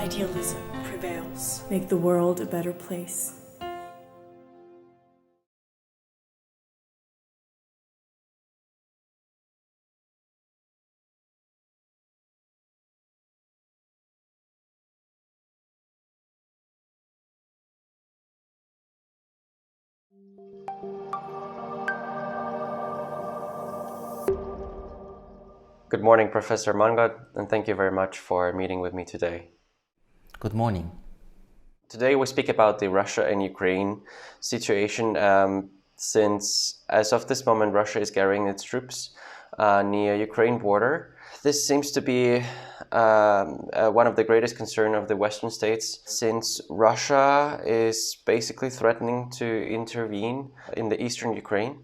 Idealism prevails. Make the world a better place. Good morning, Professor Mangott, and thank you very much for meeting with me today. Good morning. Today we speak about the Russia and Ukraine situation, since as of this moment Russia is gathering its troops near Ukraine border. This seems to be one of the greatest concerns of the Western states, since Russia is basically threatening to intervene in the eastern Ukraine,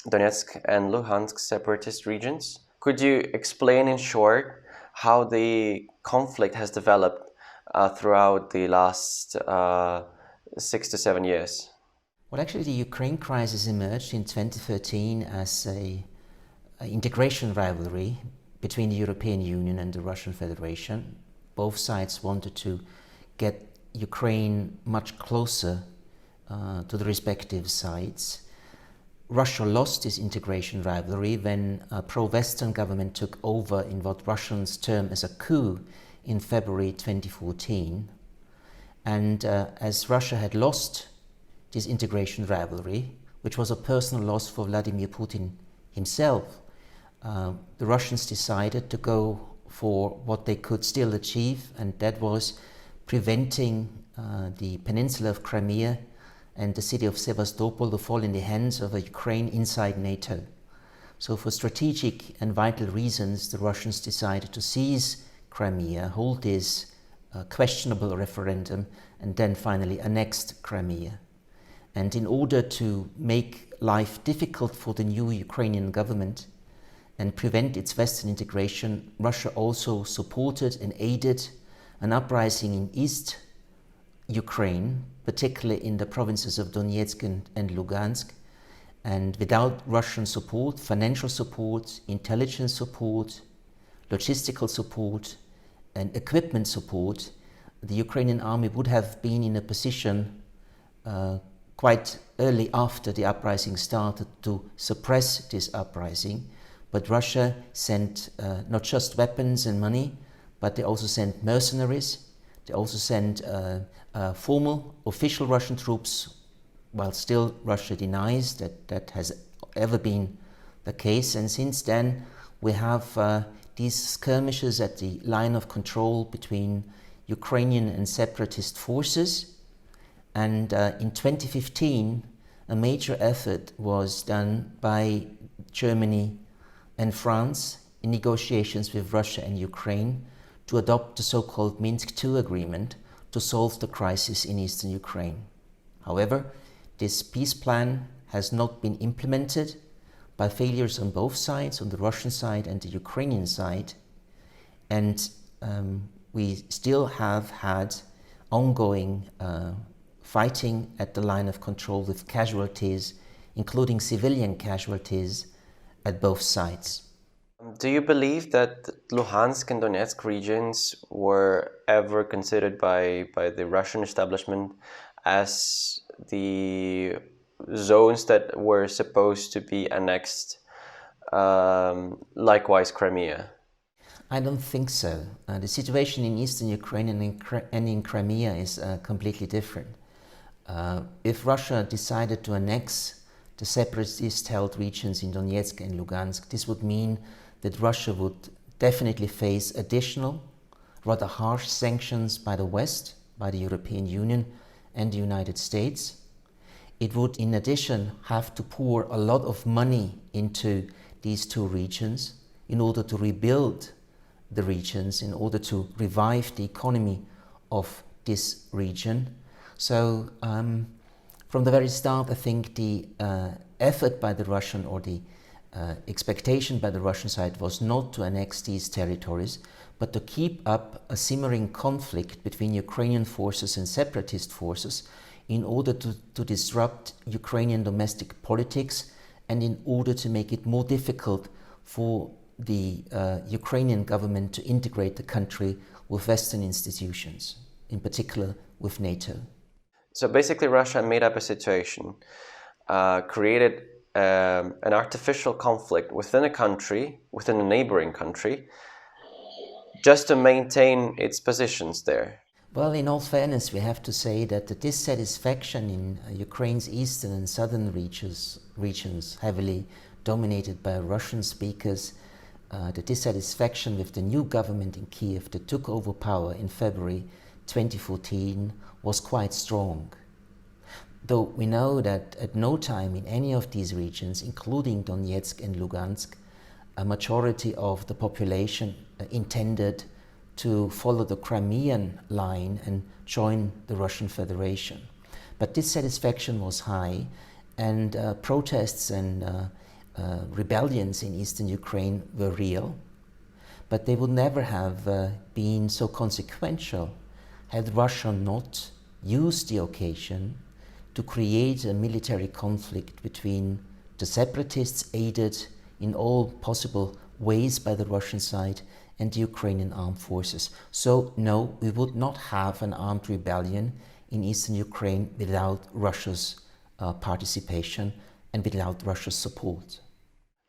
Donetsk and Lugansk separatist regions. Could you explain in short how the conflict has developed throughout the last 6 to 7 years? Well, actually, the Ukraine crisis emerged in 2013 as an integration rivalry between the European Union and the Russian Federation. Both sides wanted to get Ukraine much closer to the respective sides. Russia lost this integration rivalry when a pro-Western government took over in what Russians term as a coup in February 2014. And as Russia had lost this integration rivalry, which was a personal loss for Vladimir Putin himself, the Russians decided to go for what they could still achieve, and that was preventing the peninsula of Crimea and the city of Sevastopol to fall in the hands of Ukraine inside NATO. So for strategic and vital reasons, the Russians decided to seize Crimea, hold this questionable referendum, and then finally annexed Crimea. And in order to make life difficult for the new Ukrainian government and prevent its Western integration, Russia also supported and aided an uprising in East Ukraine, particularly in the provinces of Donetsk and Lugansk. And without Russian support, financial support, intelligence support, logistical support, and equipment support, the Ukrainian army would have been in a position quite early after the uprising started to suppress this uprising. But Russia sent not just weapons and money, but they also sent mercenaries. They also sent formal official Russian troops, while still Russia denies that that has ever been the case. And since then, we have these skirmishes at the line of control between Ukrainian and separatist forces. And in 2015, a major effort was done by Germany and France in negotiations with Russia and Ukraine to adopt the so-called Minsk II agreement to solve the crisis in eastern Ukraine. However, this peace plan has not been implemented by failures on both sides, on the Russian side and the Ukrainian side. And we still have had ongoing fighting at the line of control with casualties, including civilian casualties at both sides. Do you believe that Lugansk and Donetsk regions were ever considered by the Russian establishment as the zones that were supposed to be annexed, likewise Crimea? I don't think so. The situation in eastern Ukraine and in Crimea is completely different. If Russia decided to annex the separatist-held regions in Donetsk and Lugansk, this would mean that Russia would definitely face additional, rather harsh sanctions by the West, by the European Union and the United States. It would, in addition, have to pour a lot of money into these two regions in order to rebuild the regions, in order to revive the economy of this region. So from the very start, I think the effort by the Russian, or the expectation by the Russian side, was not to annex these territories, but to keep up a simmering conflict between Ukrainian forces and separatist forces in order to disrupt Ukrainian domestic politics and in order to make it more difficult for the Ukrainian government to integrate the country with Western institutions, in particular with NATO. So basically Russia made up a situation, created an artificial conflict within a country, within a neighboring country, just to maintain its positions there. Well, in all fairness, we have to say that the dissatisfaction in Ukraine's eastern and southern regions heavily dominated by Russian speakers, the dissatisfaction with the new government in Kiev that took over power in February 2014 was quite strong. Though we know that at no time in any of these regions, including Donetsk and Lugansk, a majority of the population intended to follow the Crimean line and join the Russian Federation. But dissatisfaction was high, and protests and rebellions in eastern Ukraine were real, but they would never have been so consequential had Russia not used the occasion to create a military conflict between the separatists aided in all possible ways by the Russian side and the Ukrainian armed forces. So no, we would not have an armed rebellion in eastern Ukraine without Russia's participation and without Russia's support.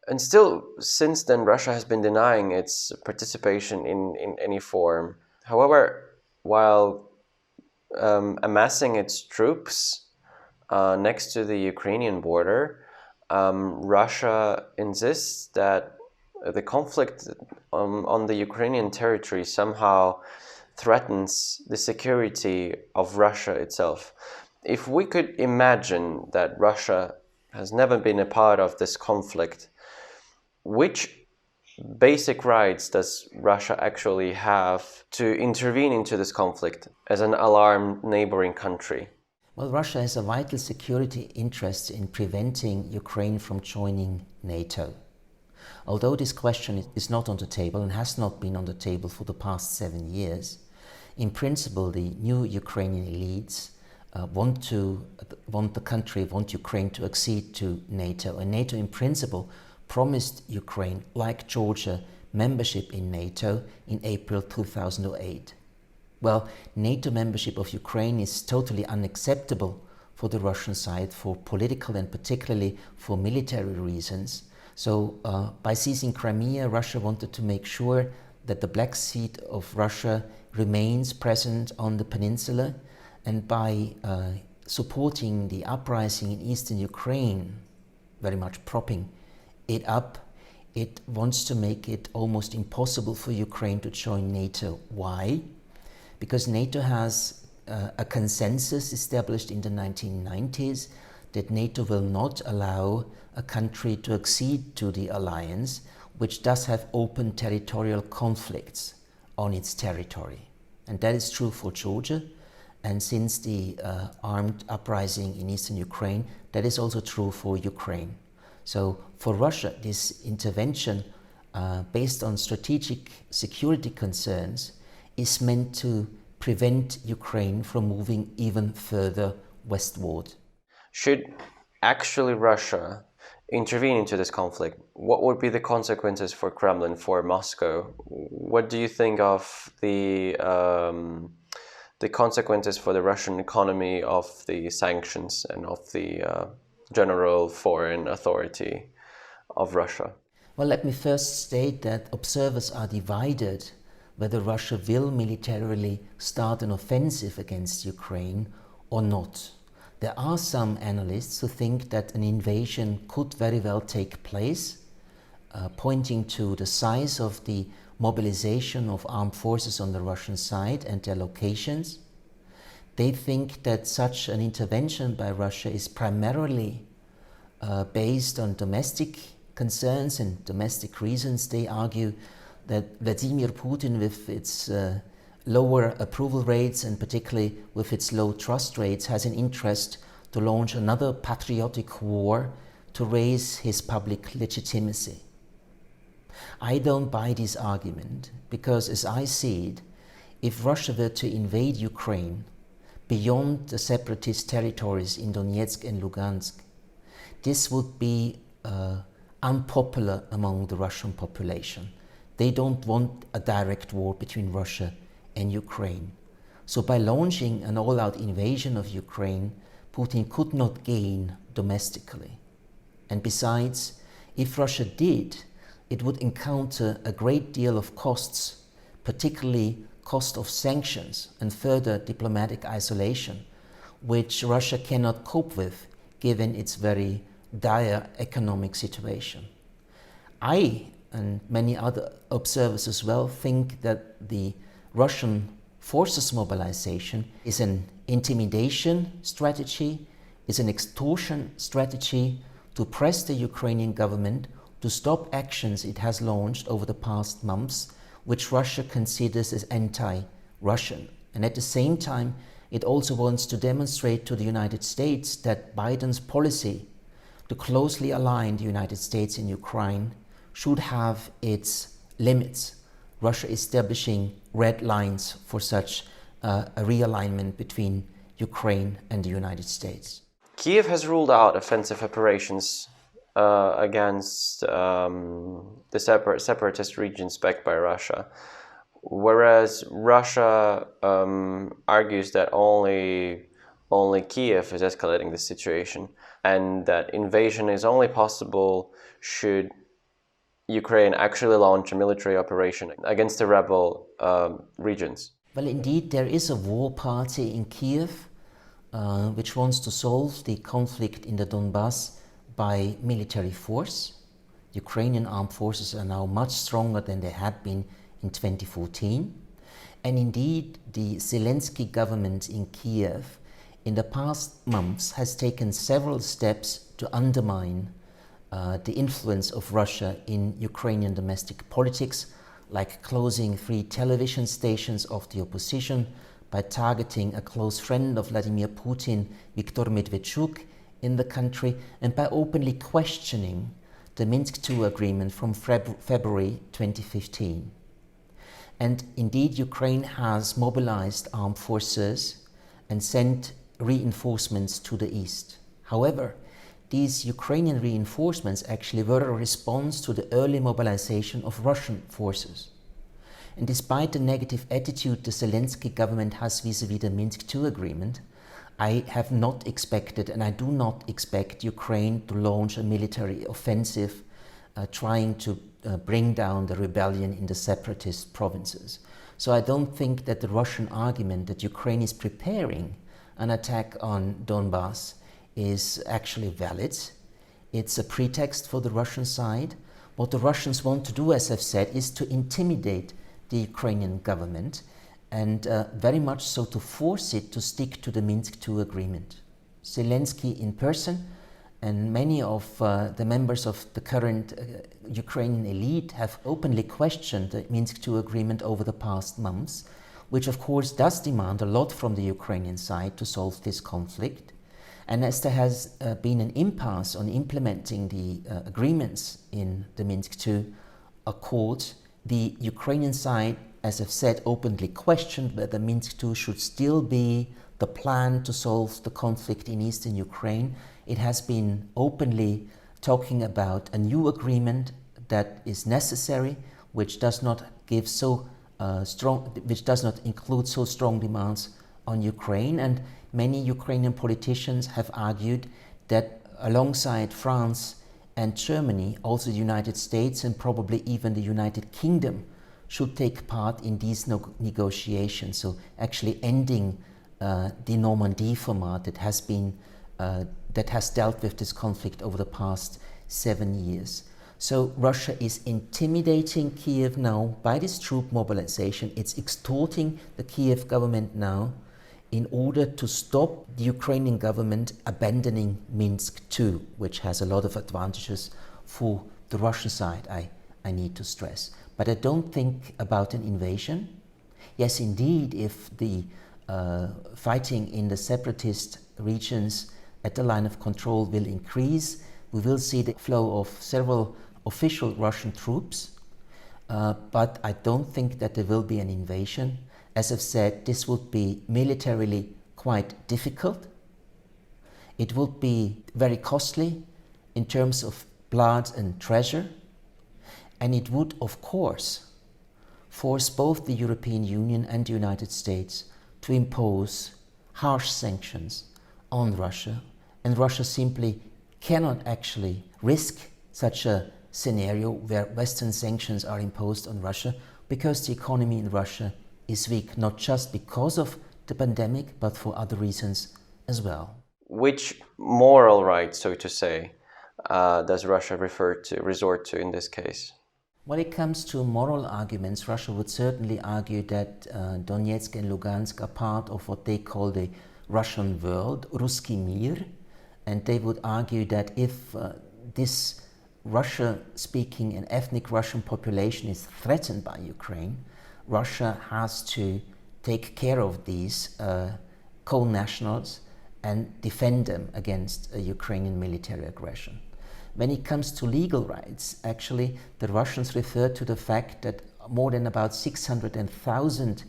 And still, since then, Russia has been denying its participation in any form. However, while amassing its troops next to the Ukrainian border, Russia insists that the conflict on the Ukrainian territory somehow threatens the security of Russia itself. If we could imagine that Russia has never been a part of this conflict, which basic rights does Russia actually have to intervene into this conflict as an alarmed neighboring country? Well, Russia has a vital security interest in preventing Ukraine from joining NATO. Although this question is not on the table and has not been on the table for the past 7 years, in principle the new Ukrainian elites want Ukraine to accede to NATO, and NATO in principle promised Ukraine, like Georgia, membership in NATO in April 2008. Well, NATO membership of Ukraine is totally unacceptable for the Russian side for political and particularly for military reasons. So by seizing Crimea, Russia wanted to make sure that the Black Sea of Russia remains present on the peninsula, and by supporting the uprising in eastern Ukraine, very much propping it up, it wants to make it almost impossible for Ukraine to join NATO. Why? Because NATO has a consensus established in the 1990s that NATO will not allow a country to accede to the alliance, which does have open territorial conflicts on its territory. And that is true for Georgia. And since the armed uprising in eastern Ukraine, that is also true for Ukraine. So for Russia, this intervention based on strategic security concerns is meant to prevent Ukraine from moving even further westward. Should actually Russia intervene into this conflict, what would be the consequences for Kremlin, for Moscow? What do you think of the consequences for the Russian economy of the sanctions and of the general foreign authority of Russia? Well, let me first state that observers are divided whether Russia will militarily start an offensive against Ukraine or not. There are some analysts who think that an invasion could very well take place, pointing to the size of the mobilization of armed forces on the Russian side and their locations. They think that such an intervention by Russia is primarily based on domestic concerns and domestic reasons. They argue that Vladimir Putin, with its lower approval rates and particularly with its low trust rates, has an interest to launch another patriotic war to raise his public legitimacy. I don't buy this argument because, as I see it, if Russia were to invade Ukraine beyond the separatist territories in Donetsk and Lugansk, this would be unpopular among the Russian population. They don't want a direct war between Russia and Ukraine. So by launching an all-out invasion of Ukraine, Putin could not gain domestically. And besides, if Russia did, it would encounter a great deal of costs, particularly cost of sanctions and further diplomatic isolation, which Russia cannot cope with given its very dire economic situation. I and many other observers as well think that the Russian forces mobilization is an intimidation strategy, is an extortion strategy to press the Ukrainian government to stop actions it has launched over the past months, which Russia considers as anti-Russian. And at the same time, it also wants to demonstrate to the United States that Biden's policy to closely align the United States and Ukraine should have its limits. Russia establishing red lines for such a realignment between Ukraine and the United States. Kiev has ruled out offensive operations against the separatist regions backed by Russia, whereas Russia argues that only Kiev is escalating the situation, and that invasion is only possible should Ukraine actually launch a military operation against the rebel regions. Well, indeed, there is a war party in Kiev which wants to solve the conflict in the Donbass by military force. Ukrainian armed forces are now much stronger than they had been in 2014. And indeed, the Zelensky government in Kiev in the past months has taken several steps to undermine the influence of Russia in Ukrainian domestic politics, like closing 3 television stations of the opposition, by targeting a close friend of Vladimir Putin, Viktor Medvedchuk, in the country, and by openly questioning the Minsk II agreement from February 2015. And indeed, Ukraine has mobilized armed forces and sent reinforcements to the east. However, these Ukrainian reinforcements actually were a response to the early mobilization of Russian forces. And despite the negative attitude the Zelensky government has vis-à-vis the Minsk II agreement, I have not expected, and I do not expect, Ukraine to launch a military offensive trying to bring down the rebellion in the separatist provinces. So I don't think that the Russian argument that Ukraine is preparing an attack on Donbass is actually valid. It's a pretext for the Russian side. What the Russians want to do, as I've said, is to intimidate the Ukrainian government and very much so to force it to stick to the Minsk II agreement. Zelensky in person and many of the members of the current Ukrainian elite have openly questioned the Minsk II agreement over the past months, which of course does demand a lot from the Ukrainian side to solve this conflict. And as there has been an impasse on implementing the agreements in the Minsk II Accord, the Ukrainian side, as I've said, openly questioned whether Minsk II should still be the plan to solve the conflict in eastern Ukraine. It has been openly talking about a new agreement that is necessary, which does not give which does not include so strong demands on Ukraine. And many Ukrainian politicians have argued that alongside France and Germany, also the United States and probably even the United Kingdom should take part in these negotiations. So actually ending the Normandy format that has dealt with this conflict over the past 7 years. So Russia is intimidating Kiev now by this troop mobilization. It's extorting the Kiev government now in order to stop the Ukrainian government abandoning Minsk II, which has a lot of advantages for the Russian side, I need to stress. But I don't think about an invasion. Yes, indeed, if the fighting in the separatist regions at the line of control will increase, we will see the flow of several official Russian troops, but I don't think that there will be an invasion. As I've said, this would be militarily quite difficult. It would be very costly in terms of blood and treasure, and it would, of course, force both the European Union and the United States to impose harsh sanctions on Russia, and Russia simply cannot actually risk such a scenario where Western sanctions are imposed on Russia, because the economy in Russia is weak, not just because of the pandemic, but for other reasons as well. Which moral right, so to say, does Russia resort to in this case? When it comes to moral arguments, Russia would certainly argue that Donetsk and Lugansk are part of what they call the Russian world, Ruski Mir, and they would argue that if this Russia-speaking and ethnic Russian population is threatened by Ukraine, Russia has to take care of these co-nationals and defend them against a Ukrainian military aggression. When it comes to legal rights, actually, the Russians refer to the fact that more than about 600,000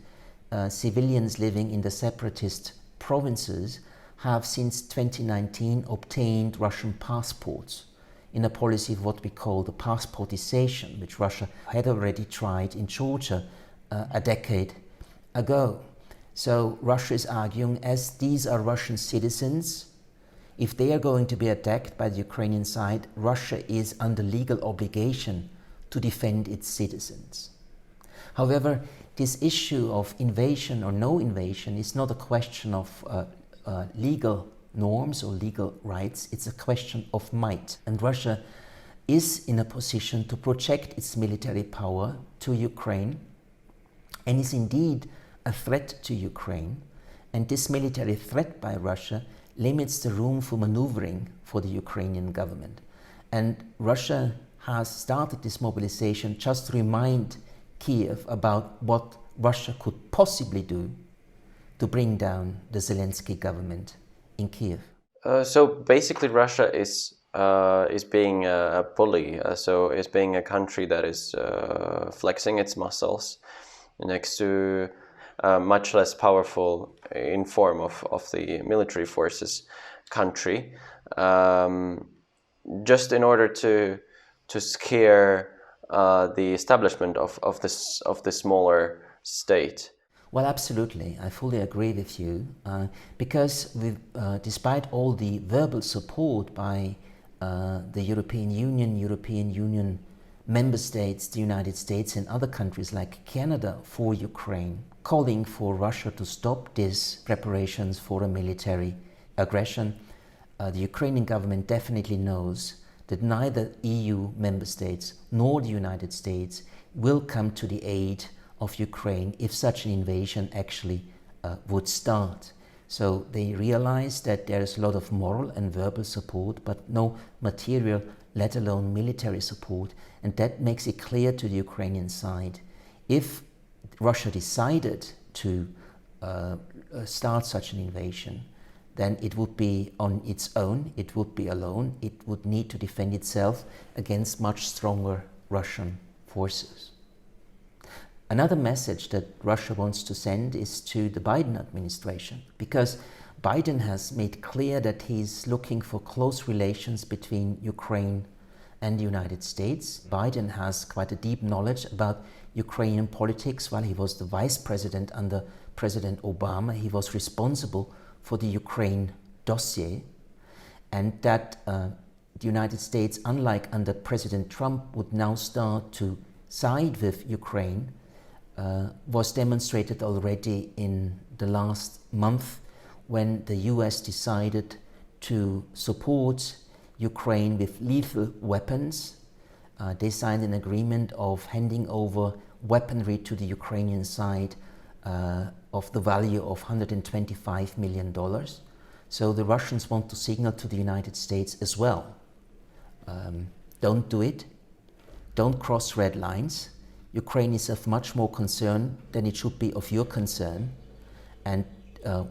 civilians living in the separatist provinces have since 2019 obtained Russian passports in a policy of what we call the passportization, which Russia had already tried in Georgia a decade ago. So Russia is arguing, as these are Russian citizens, if they are going to be attacked by the Ukrainian side, Russia is under legal obligation to defend its citizens. However, this issue of invasion or no invasion is not a question of legal norms or legal rights, it's a question of might. And Russia is in a position to project its military power to Ukraine and is indeed a threat to Ukraine. And this military threat by Russia limits the room for maneuvering for the Ukrainian government. And Russia has started this mobilization just to remind Kiev about what Russia could possibly do to bring down the Zelensky government in Kiev. So basically, Russia is being a bully. So is being a country that is flexing its muscles next to much less powerful in form of the military forces country, just in order to scare the establishment of the smaller state. Well, absolutely. I fully agree with you, because despite all the verbal support by the European Union member states, the United States and other countries like Canada for Ukraine, calling for Russia to stop these preparations for a military aggression, the Ukrainian government definitely knows that neither EU member states nor the United States will come to the aid of Ukraine if such an invasion actually would start. So they realize that there is a lot of moral and verbal support, but no material, let alone military support, and that makes it clear to the Ukrainian side, if Russia decided to start such an invasion, then it would be on its own, it would be alone, it would need to defend itself against much stronger Russian forces. Another message that Russia wants to send is to the Biden administration, because Biden has made clear that he's looking for close relations between Ukraine and the United States. Biden has quite a deep knowledge about Ukrainian politics. While he was the vice president under President Obama, he was responsible for the Ukraine dossier, and that the United States, unlike under President Trump, would now start to side with Ukraine was demonstrated already in the last month when the US decided to support Ukraine with lethal weapons. They signed an agreement of handing over weaponry to the Ukrainian side of the value of $125 million. So the Russians want to signal to the United States as well, don't do it, don't cross red lines. Ukraine is of much more concern than it should be of your concern, and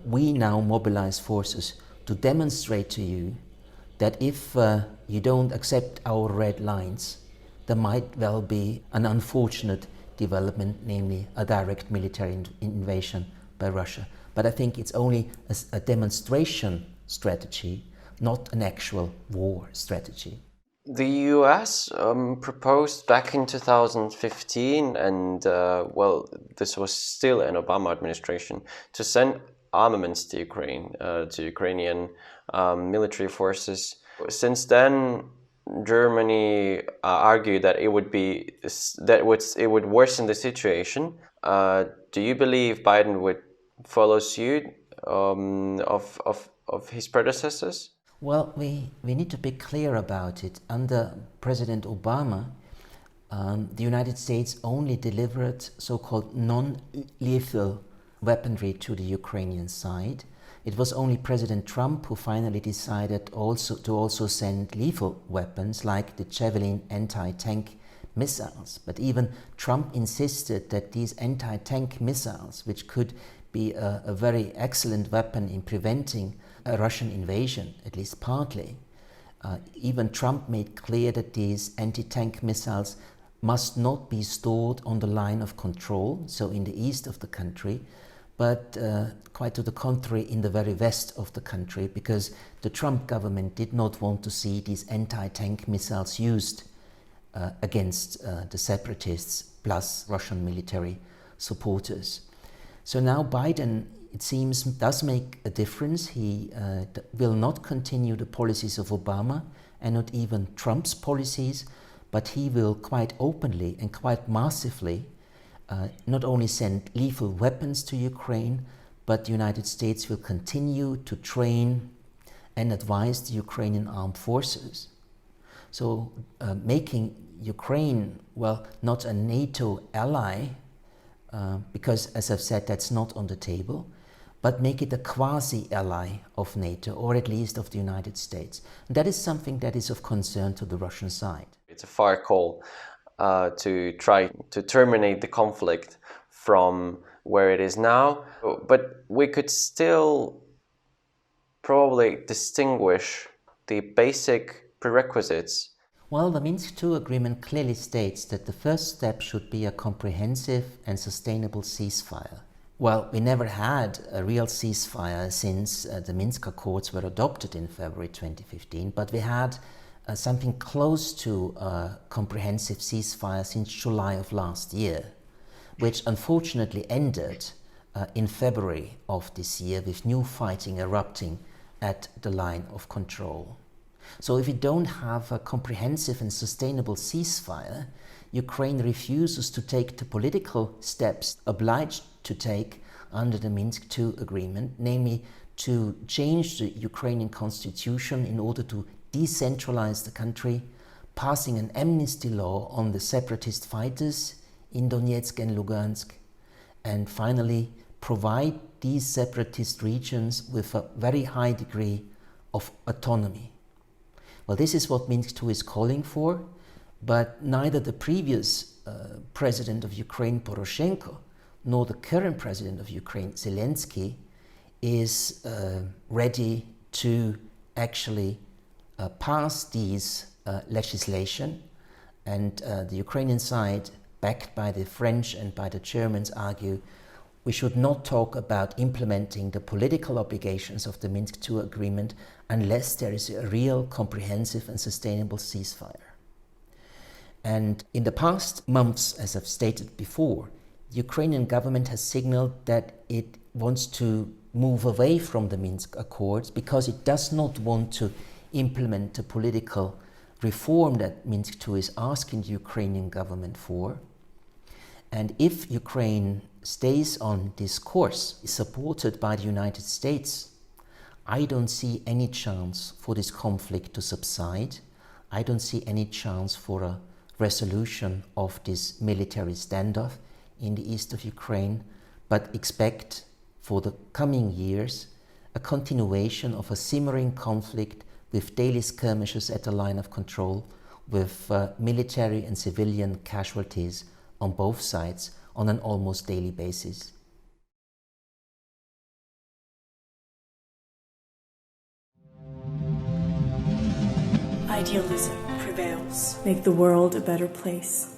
we now mobilize forces to demonstrate to you that if you don't accept our red lines, there might well be an unfortunate development, namely a direct military invasion by Russia. But I think it's only a demonstration strategy, not an actual war strategy. The US proposed back in 2015, and this was still an Obama administration, to send armaments to Ukraine, to Ukrainian military forces. Since then, Germany argued that it would worsen the situation. Do you believe Biden would follow suit of his predecessors? Well, we need to be clear about it. Under President Obama, the United States only delivered so-called non-lethal weaponry to the Ukrainian side. It was only President Trump who finally decided to also send lethal weapons like the Javelin anti-tank missiles. But even Trump insisted that these anti-tank missiles, which could be a very excellent weapon in preventing a Russian invasion, at least partly, even Trump made clear that these anti-tank missiles must not be stored on the line of control, so in the east of the country, but quite to the contrary, in the very west of the country, because the Trump government did not want to see these anti-tank missiles used against the separatists plus Russian military supporters. So now Biden, it seems, does make a difference. He will not continue the policies of Obama and not even Trump's policies, but he will quite openly and quite massively not only send lethal weapons to Ukraine, but the United States will continue to train and advise the Ukrainian armed forces. So making Ukraine, well, not a NATO ally, because as I've said, that's not on the table, but make it a quasi-ally of NATO, or at least of the United States. And that is something that is of concern to the Russian side. It's a far call to try to terminate the conflict from where it is now, but we could still probably distinguish the basic prerequisites. Well, the Minsk II agreement clearly states that the first step should be a comprehensive and sustainable ceasefire. Well, we never had a real ceasefire since the Minsk Accords were adopted in February 2015, but we had something close to a comprehensive ceasefire since July of last year, which unfortunately ended in February of this year with new fighting erupting at the line of control. So if we don't have a comprehensive and sustainable ceasefire, Ukraine refuses to take the political steps obliged to take under the Minsk II agreement, namely to change the Ukrainian constitution in order to decentralize the country, passing an amnesty law on the separatist fighters in Donetsk and Lugansk, and finally provide these separatist regions with a very high degree of autonomy. Well, this is what Minsk II is calling for, but neither the previous president of Ukraine, Poroshenko, nor the current president of Ukraine, Zelensky, is ready to actually pass these legislation. And the Ukrainian side, backed by the French and by the Germans, argue we should not talk about implementing the political obligations of the Minsk II agreement unless there is a real, comprehensive and sustainable ceasefire. And in the past months, as I've stated before, the Ukrainian government has signaled that it wants to move away from the Minsk Accords because it does not want to implement the political reform that Minsk II is asking the Ukrainian government for. And if Ukraine stays on this course, supported by the United States, I don't see any chance for this conflict to subside. I don't see any chance for a resolution of this military standoff in the east of Ukraine, but expect for the coming years a continuation of a simmering conflict with daily skirmishes at the line of control, with military and civilian casualties on both sides on an almost daily basis. Idealism prevails. Make the world a better place.